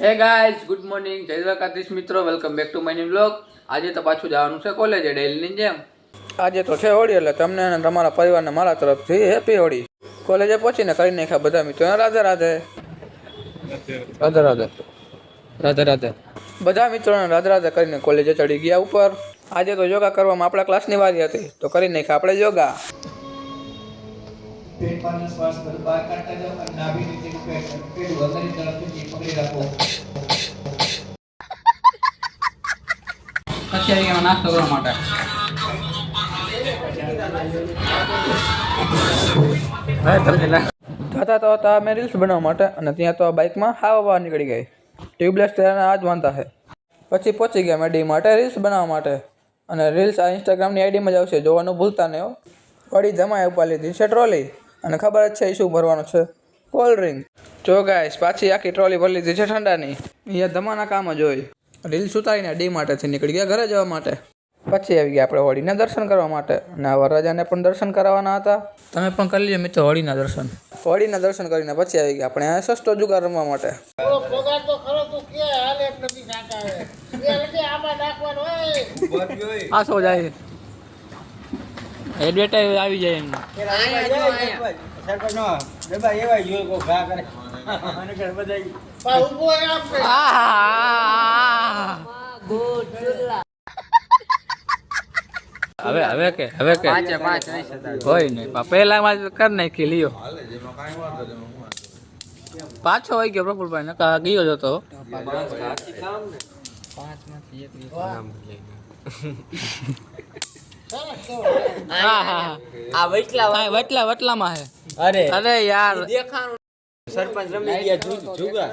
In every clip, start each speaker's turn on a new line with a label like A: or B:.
A: Hey guys, good morning, જય દ્વારકાધીશ મિત્રો, welcome back to my new blog. આજે તો પાછું જવાનું છે કોલેજે ડેઈલીની જેમ. આજે તો છે હોળી, એટલે તમને અને તમારા પરિવારને મારા તરફથી હેપી હોળી. કોલેજે પહોંચીને કરી નાખ્યા બધા મિત્રોને રાધે રાધે. રાધે રાધે. રાધે રાધે. બધા મિત્રોને રાધે રાધે કરીને કોલેજે ચડી ગયા ઉપર. આજે તો યોગા કરવામાં આપણા ક્લાસની વારી હતી, તો કરી નાખ્યા આપણે યોગા. પેટ પાછળ શ્વાસ બહાર કાઢતા જાઓ અને નાભી નીચેનું પેટ અંદરની તરફથી પકડી રાખો. અત્યારે એમાં નાસ્તો કરવા માટે જતા તો હતા અમે રીલ્સ બનાવવા માટે, અને ત્યાં તો બાઇકમાં હવા નીકળી ગઈ. ટ્યુબલેસ ટાયરના આ જ વાંધા છે. પછી પહોંચી ગયા મેં ડી માટે રીલ્સ બનાવવા માટે, અને રીલ્સ આ ઇન્સ્ટાગ્રામની આઈડીમાં જ આવશે, જોવાનું ભૂલતા નહીં હો. વળી જમાએ ઉપર લીધી છે ટ્રોલી, અને ખબર જ છે શું ભરવાનું છે, કોલ્ડ ડ્રિંક. જો ગાઈસ, પાછી આખી ટ્રોલી ભરી લીધી છે ઠંડાની. અહીંયા ધમાના કામ જ હોય. રીલ્સ ઉતારીને ડી માટેથી નીકળી ગયા ઘરે જવા માટે. પછી આવી ગયા આપણે હોળીના દર્શન કરવા માટે, અને આ વરરાજાને પણ દર્શન કરાવવાના હતા. તમે પણ કરી લ્યો મિત્રો હોળીના દર્શન. હોળીના દર્શન કરીને પછી આવી ગયા આપણે આ સસ્તો જુગાર રમવા માટે. આ સો જાય એડવર્ટાઈઝ આવી જાય એમને. હવે કે હોય નહીં, પહેલા માં કરી નાખી લ્યો. પાછો હોય ગયો પ્રફુલભાઈ, નકા ગયો જ હતો. વટલામાં હે. અરે યાર,
B: સરપંચ રમી ગયા જુગાર.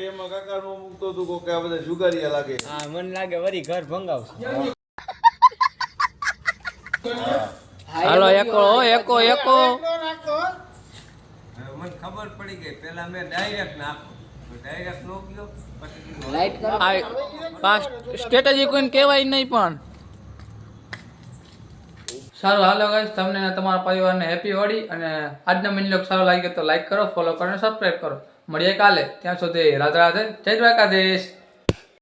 B: એમાં કાકા નો મૂકતો તું કો કે આ બધા જુગારીયા લાગે. હા, મને લાગે વરી ઘર ભંગાવશે.
A: હાલો એકો એકો.
B: મને ખબર પડી ગઈ, પેલા મેં ડાયરેક્ટ નાખો, ડાયરેક્ટ નો ગયો, પછી
A: લાઈટ સ્ટ્રેટેજી કોઈને કહેવાય નહીં. પણ સારું, હાલો ગાઈસ, તમને અને તમારા પરિવારને હેપી હોળી. અને આજનો મિનિલોગ સારો લાગ્યો તો લાઈક કરો, ફોલો કરો અને સબસ્ક્રાઈબ કરો. મળીએ કાલે. ત્યાં સુધી રાધે રાધે, જય દ્વારકાધીશ.